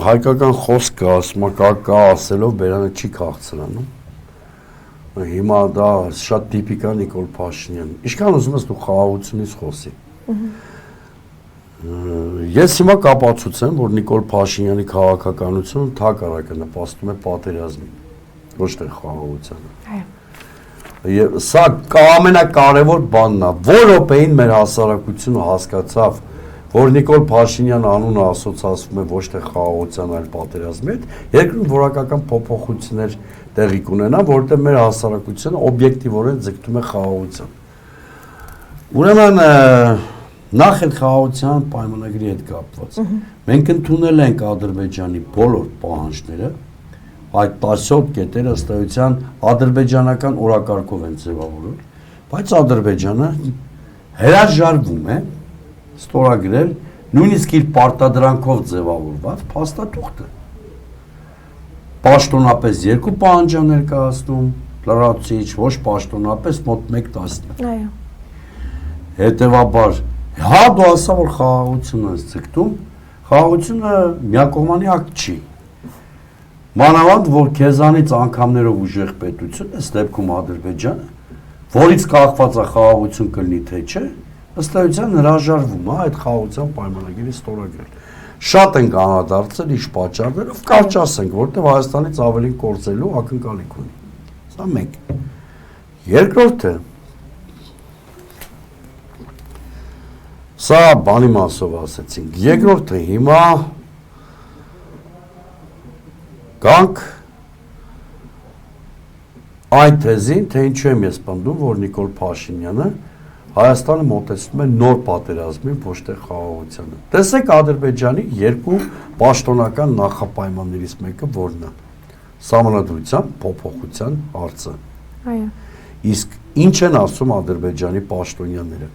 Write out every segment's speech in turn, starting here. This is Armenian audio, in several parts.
Հայկական խոսքը ասում կա ասելով բերանը չի քաղցրանում։ Հիմա դա շատ տիպիկա Նիկոլ Փաշինյան։ Ինչքան ուզում ես դու խաղաղությունից խոսի։ Ես հիմա կապացուցեմ, որ Նիկոլ Փաշինյանի քաղաքականությունը թակարակը նպաստում է պատերազմին, ոչ թե խաղաղությանը։ Եվ սա ամենակարևոր բանն է, որ րոպեին մեր հասարակությունը հասկացավ, որ Նիկոլ Փաշինյանը անունը ասոցացվում է ոչ թե խաղաղության, այլ պատերազմի հետ, երկրում որակական փոփոխություններ տեղի կունենան, որտեղ մեր հասարակությունը օբյեկտիվորեն ձգտում է խաղաղության։ Ուրեմն նախ այդ խաղաղության պայմանագրի հետ կապված։ Մենք ընդունել ենք Ադրբեջանի բոլոր պահանջները, այդ 17 կետերը ըստ էության ադրբեջանական օրակարգով են ձևավորվել, բայց Ադրբեջանը հրաժարվում է ստորագրել նույնիսկ իր պարտադրանքով ձևավորված փաստաթուղթը։ Պաշտոնապես երկու պահանջ ներկայացնում, լրացուցիչ, ոչ պաշտոնապես մոտ 1 տասնյակ։ Այո։ Հետևաբար, հա դու ասա որ խաղաղությունը ձգտում, խաղաղությունը միակողմանի ակտ չի։ Մանավանդ որ քեզանից անգամներով ուժեղ պետություն, ըստ դեպքում Ադրբեջանը, որից կախված է խաղաղություն կլինի թե չէ, ըստ էության հրաժարվում է այդ խաղաղության պայմանագրի ստորագրել։ Շատ ենք անդրադարձել ինչ պատճառներով, կարճ ասենք, որտեղ Հայաստանից ավելին կորցելու ակնկալիք ունի։ Սա մեկ։ Երկրորդը սա բանի մասով ասեցինք։ Երկրորդը հիմա գանք այն թեզին, թե ինչու եմ ես պնդում, որ Նիկոլ Փաշինյանը Հայաստանը մոտեցնում է նոր պատերազմին, ոչ թե խաղաղությանը։ Տեսեք Ադրբեջանի երկու պաշտոնական նախապայմաններից մեկը որն է։ Սահմանադրության փոփոխության հարցը։ Այո։ Իսկ ինչ են ասում Ադրբեջանի պաշտոնյաները։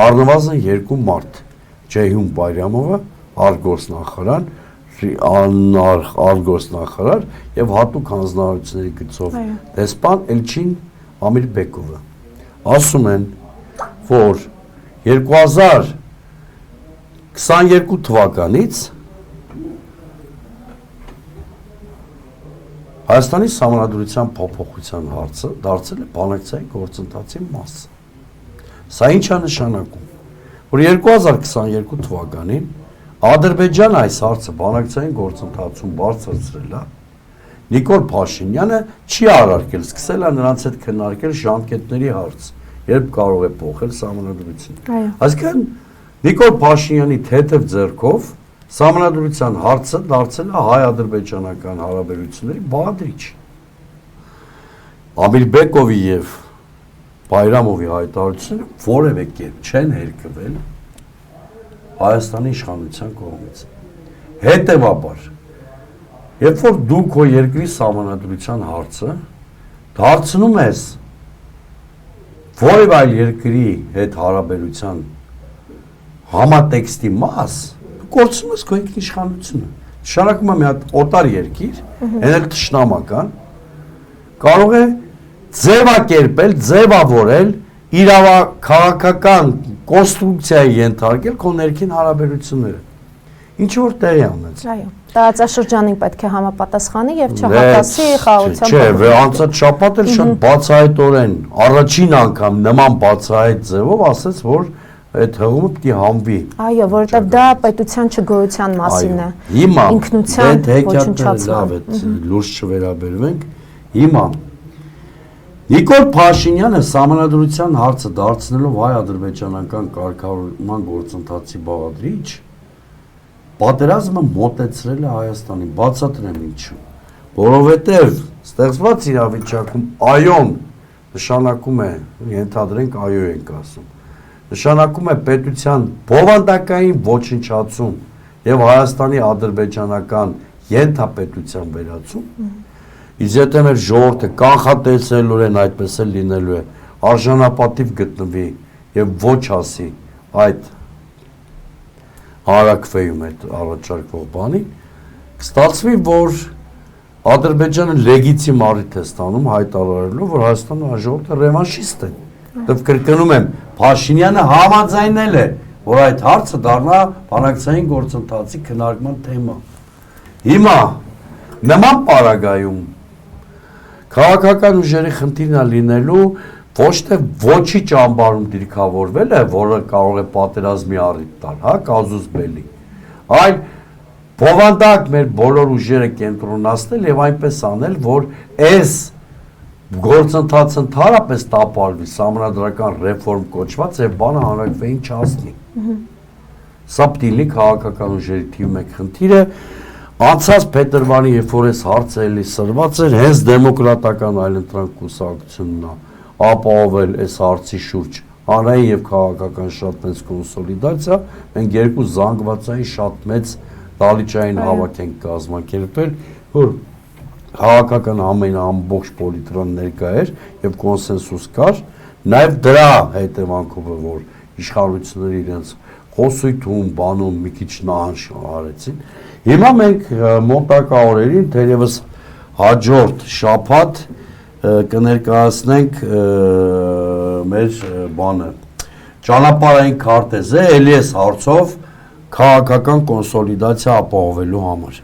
Առնվազն երկու մարդ, Ջեյհուն Բայրամովը, արտգործնախարար, արտգործնախարար եւ հատուկ հանձնարարությունների գծով դեսպան Էլչին Ամիրբեկովը ասում են, որ 2022 թվականից Հայաստանի Սահմանադրության փոփոխության հարցը դարձել է բանակցային գործընթացի մաս։ Սա ինչ է նշանակում, որ 2022 թվականին Ադրբեջանը այս հարցը բանակցային գործընթացում բարձրացրել է, Նիկոլ Փաշինյանը չի արարքել, սկսել է նրանց հետ քննարկել ժամկետների հարց, երբ կարող է փոխել սահմանադրությունը։ Այսինքն Նիկոլ Փաշինյանի թեթև ձեռքով սահմանադրության հարցը դարձել է հայ-ադրբեջանական հարաբերությունների բաղադրիչ։ Ամիրբեկովի եւ Բայրամովի հայտարարությունները որևէ կերպ չեն հերկվել Հայաստանի իշխանության կողմից։ Հետևաբար, երբ որ դու քո երկրի սահմանադրության հարցը դարձնում ես որևէ այլ երկրի հետ հարաբերության համատեքստի մաս, դու կորցնում ես քո ինքնիշխանությունը։ Նշանակում է մի հատ օտար երկիր, այն էլ թշնամական, կարող է ձևակերպել, ձևավորել իրավաքաղաքական կոնստրուկցիայի ենթարկել քո ներքին հարաբերությունները։ Ինչ որ տեղի ունեցել։ Այո, տարածաշրջանին պետք է համապատասխանի եւ չհատասի խաղաղության։ Չէ, անցած շաբաթ էլ շատ բացահայտորեն առաջին անգամ նման բացահայտ ձևով ասաց, որ այդ հղումը պիտի համվի։ Այո, որովհետեւ դա պետության չգոյության մասին է։ Հիմա ինքնության ոչնչացման։ Լուրջ չվերաբերվենք։ Հիմա Նիկոլ Փաշինյանը սահմանադրության հարցը դարձնելով հայ-ադրբեջանական կարգավորման գործընթացի բաղադրիչ, պատերազմը մոտեցրել է Հայաստանին, բացատրեմ ինչու։ Որովհետև ստեղծված իրավիճակում այոն նշանակում է, ենթադրենք այո ենք ասում, նշանակում է պետության բովանդակային ոչնչացում եւ Հայաստանի ադրբեջանական ենթապետության վերացում։ Իսկ եթե մեր ժողովուրդը կանխատեսելուրեն այդպես էլ լինելու է, արժանապատիվ գտնվի եւ ոչ ասի այդ հարակվեում այդ առաջարկվող բանին, կստացվի, որ Ադրբեջանը լեգիտիմ առիթ է ստանում հայտարարելով, որ Հայաստանը ժողովուրդը ռևանշիստ է։ Դեռ կրկնում եմ, Փաշինյանը համաձայնել է, որ այդ հարցը դառնա բանակցային գործընթացի քննարկման թեմա։ Հիմա նման պարագայում քաղաքական ուժերի խնդիրն է լինելու ոչ թե ոչի ճամբարում դիրքավորվել է, որը կարող է պատերազմի առիթ տալ, հա, կազուս բելի, այլ բովանդակ մեր բոլոր ուժերը կենտրոնացնել եւ այնպես անել, որ այս գործընթացը ընդհանրապես տապալվի, սահմանադրական ռեֆորմ կոչված եւ բանը հանրակրվեին չհասնի։ Սա պիտի քաղաքական ուժերի թիվի մեկ խնդիրը Անցած փետրվարի երբ որ այս հարցը էլի սրված էր, հենց դեմոկրատական այլընտրանք կուսակցությունն է ապահովել այս հարցի շուրջ հանրային եւ քաղաքական շատ մեծ կոնսոլիդացիա, մենք երկու զանգվածային շատ մեծ դալիճային հավաք ենք կազմակերպել, որ քաղաքական ամեն ամբողջ պոլիտրան ներկա էր եւ կոնսենսուս կար, նաեւ դրա հետևանքով է որ իշխանությունները իրենց խոսույթում, բանում մի քիչ նահանջ արեցին։ Հիմա մենք մոտակա օրերին թերևս հաջորդ շաբաթ կներկայացնենք մեր բանը ճանապարհային քարտեզը էլի այս հարցով քաղաքական կոնսոլիդացիա ապահովելու համար։